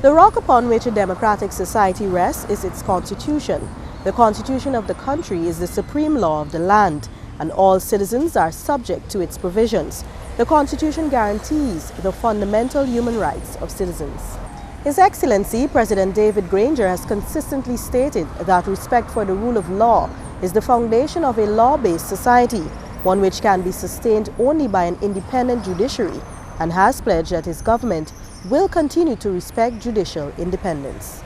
The rock upon which a democratic society rests is its constitution. The constitution of the country is the supreme law of the land, and all citizens are subject to its provisions. The constitution guarantees the fundamental human rights of citizens. His Excellency, President David Granger, has consistently stated that respect for the rule of law is the foundation of a law-based society, one which can be sustained only by an independent judiciary, and has pledged that his government will continue to respect judicial independence.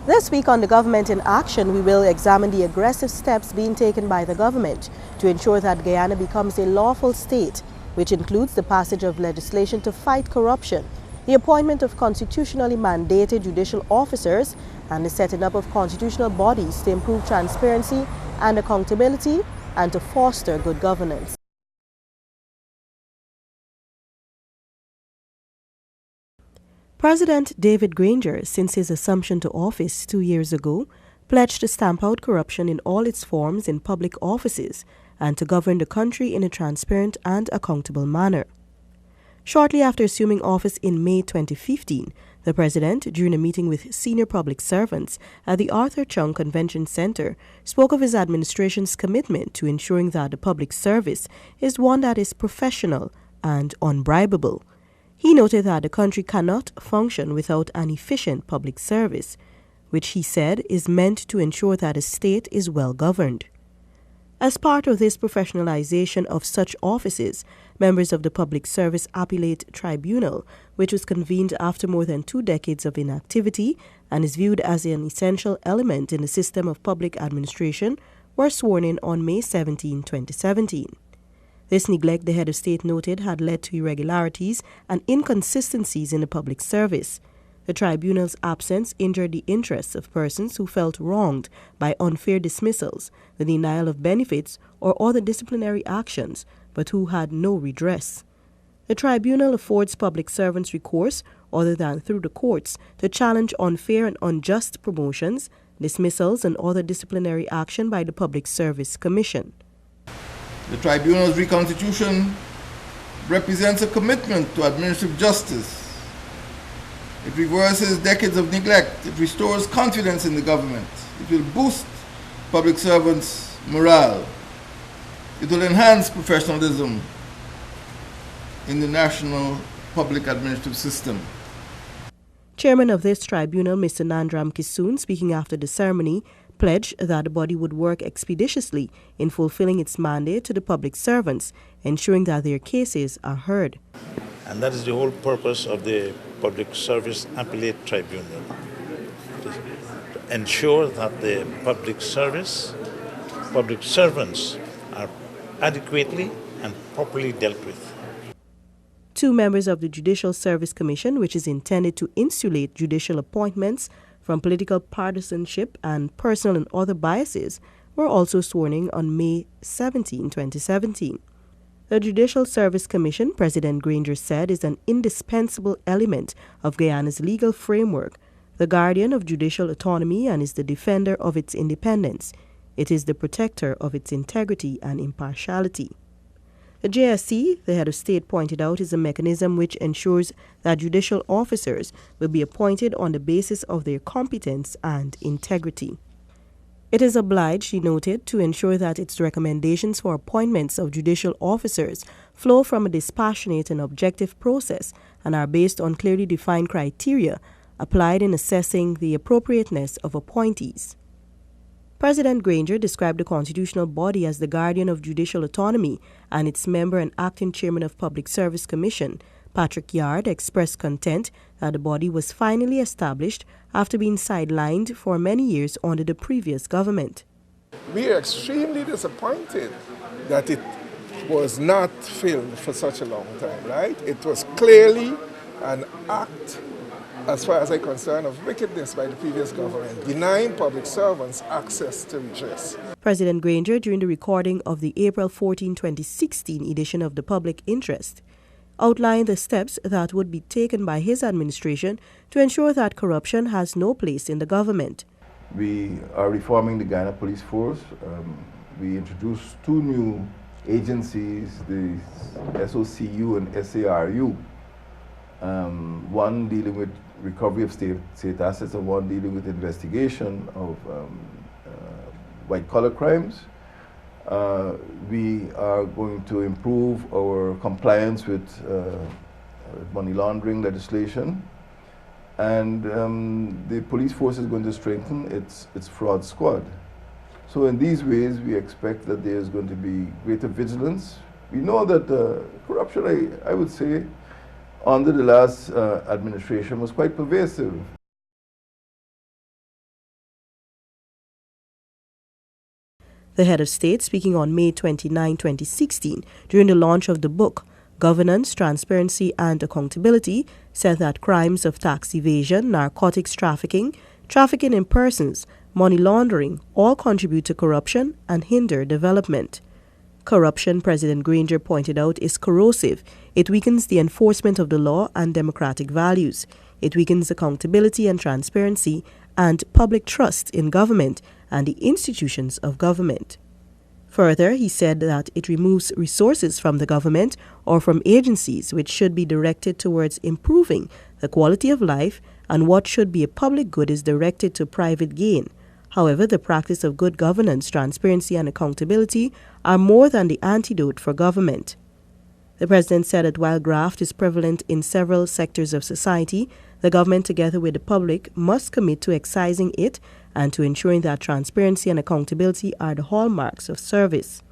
This week on The Government in Action, we will examine the aggressive steps being taken by the government to ensure that Guyana becomes a lawful state, which includes the passage of legislation to fight corruption, the appointment of constitutionally mandated judicial officers, and the setting up of constitutional bodies to improve transparency and accountability and to foster good governance. President David Granger, since his assumption to office 2 years ago, pledged to stamp out corruption in all its forms in public offices and to govern the country in a transparent and accountable manner. Shortly after assuming office in May 2015, the President, during a meeting with senior public servants at the Arthur Chung Convention Center, spoke of his administration's commitment to ensuring that the public service is one that is professional and unbribable. He noted that the country cannot function without an efficient public service, which he said is meant to ensure that a state is well governed. As part of this professionalization of such offices, members of the Public Service Appellate Tribunal, which was convened after more than 2 decades of inactivity and is viewed as an essential element in the system of public administration, were sworn in on May 17, 2017. This neglect, the head of state noted, had led to irregularities and inconsistencies in the public service. The tribunal's absence injured the interests of persons who felt wronged by unfair dismissals, the denial of benefits, or other disciplinary actions, but who had no redress. The tribunal affords public servants recourse, other than through the courts, to challenge unfair and unjust promotions, dismissals, and other disciplinary action by the Public Service Commission. The tribunal's reconstitution represents a commitment to administrative justice. It reverses decades of neglect. It restores confidence in the government. It will boost public servants' morale. It will enhance professionalism in the national public administrative system. Chairman of this tribunal, Mr. Nandram Kisoon, speaking after the ceremony, pledged that the body would work expeditiously in fulfilling its mandate to the public servants, ensuring that their cases are heard. And that is the whole purpose of the Public Service Appellate Tribunal, to ensure that the public servants are adequately and properly dealt with. 2 members of the Judicial Service Commission, which is intended to insulate judicial appointments from political partisanship and personal and other biases, were also sworn in on May 17, 2017. The Judicial Service Commission, President Granger said, is an indispensable element of Guyana's legal framework, the guardian of judicial autonomy, and is the defender of its independence. It is the protector of its integrity and impartiality. The JSC, the head of state pointed out, is a mechanism which ensures that judicial officers will be appointed on the basis of their competence and integrity. It is obliged, he noted, to ensure that its recommendations for appointments of judicial officers flow from a dispassionate and objective process and are based on clearly defined criteria applied in assessing the appropriateness of appointees. President Granger described the constitutional body as the guardian of judicial autonomy, and its member and acting chairman of Public Service Commission, Patrick Yard, expressed content that the body was finally established after being sidelined for many years under the previous government. We are extremely disappointed that it was not filled for such a long time, right? It was clearly an act, as far as I'm concerned, of wickedness by the previous government, denying public servants access to redress. President Granger, during the recording of the April 14, 2016 edition of The Public Interest, outlined the steps that would be taken by his administration to ensure that corruption has no place in the government. We are reforming the Guyana Police Force. We introduced 2 new agencies, the SOCU and SARU. One dealing with recovery of state assets and one dealing with investigation of white-collar crimes. We are going to improve our compliance with money laundering legislation, and the police force is going to strengthen its fraud squad. So in these ways, we expect that there is going to be greater vigilance. We know that corruption, I would say, under the last administration was quite pervasive. The head of state, speaking on May 29, 2016, during the launch of the book, Governance, Transparency and Accountability, said that crimes of tax evasion, narcotics trafficking, trafficking in persons, money laundering all contribute to corruption and hinder development. Corruption, President Granger pointed out, is corrosive. It weakens the enforcement of the law and democratic values. It weakens accountability and transparency and public trust in government and the institutions of government. Further, he said that it removes resources from the government or from agencies which should be directed towards improving the quality of life, and what should be a public good is directed to private gain. However, the practice of good governance, transparency and accountability are more than the antidote for government. The president said that while graft is prevalent in several sectors of society, the government, together with the public, must commit to excising it and to ensuring that transparency and accountability are the hallmarks of service.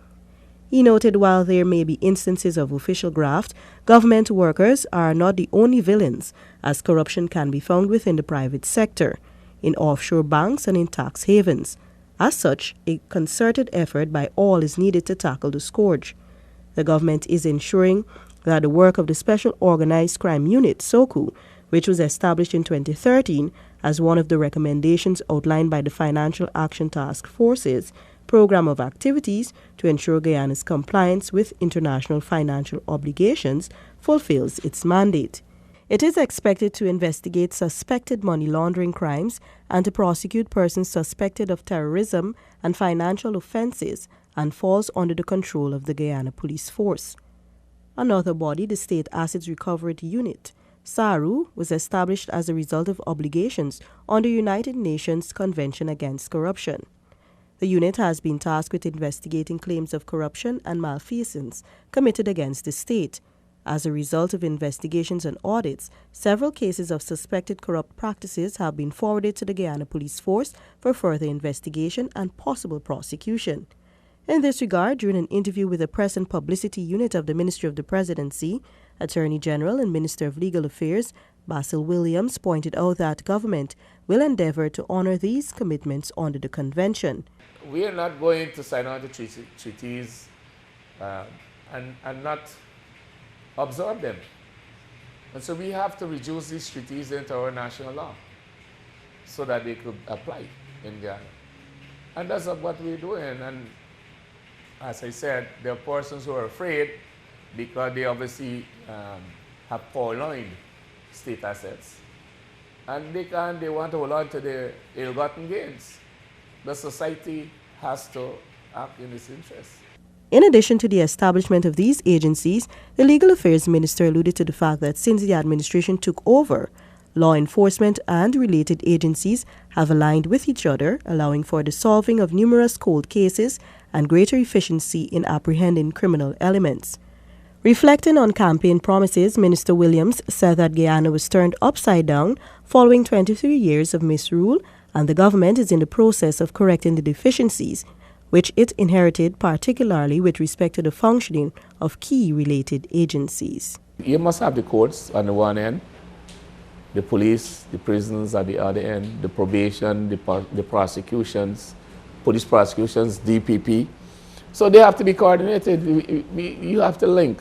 He noted while there may be instances of official graft, government workers are not the only villains, as corruption can be found within the private sector, in offshore banks and in tax havens. As such, a concerted effort by all is needed to tackle the scourge. The government is ensuring that the work of the Special Organized Crime Unit, SOCU, which was established in 2013 as one of the recommendations outlined by the Financial Action Task Force's program of activities to ensure Guyana's compliance with international financial obligations, fulfills its mandate. It is expected to investigate suspected money laundering crimes and to prosecute persons suspected of terrorism and financial offenses, and falls under the control of the Guyana Police Force. Another body, the State Assets Recovery Unit, SARU, was established as a result of obligations under United Nations Convention Against Corruption. The unit has been tasked with investigating claims of corruption and malfeasance committed against the state. As a result of investigations and audits, several cases of suspected corrupt practices have been forwarded to the Guyana Police Force for further investigation and possible prosecution. In this regard, during an interview with the Press and Publicity Unit of the Ministry of the Presidency, Attorney General and Minister of Legal Affairs Basil Williams pointed out that government will endeavor to honor these commitments under the convention. We are not going to sign on to treaties and not observe them. And so we have to reduce these treaties into our national law so that they could apply in Guyana. And that's what we're doing. And as I said, there are persons who are afraid because they obviously have purloined state assets. And they want to hold on to their ill-gotten gains. The society has to act in its interest. In addition to the establishment of these agencies, the Legal Affairs Minister alluded to the fact that since the administration took over, law enforcement and related agencies have aligned with each other, allowing for the solving of numerous cold cases and greater efficiency in apprehending criminal elements. Reflecting on campaign promises, Minister Williams said that Guyana was turned upside down following 23 years of misrule, and the government is in the process of correcting the deficiencies which it inherited, particularly with respect to the functioning of key related agencies. You must have the courts on the one end, the police, the prisons at the other end, the probation, the prosecutions, police prosecutions, DPP. So they have to be coordinated. You have to link.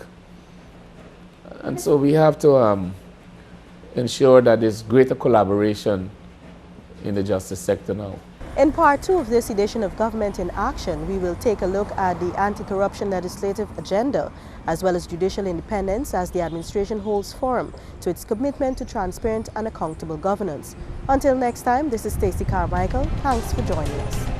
And so we have to ensure that there's greater collaboration in the justice sector now. In part 2 of this edition of Government in Action, we will take a look at the anti-corruption legislative agenda, as well as judicial independence as the administration holds firm to its commitment to transparent and accountable governance. Until next time, this is Stacey Carmichael. Thanks for joining us.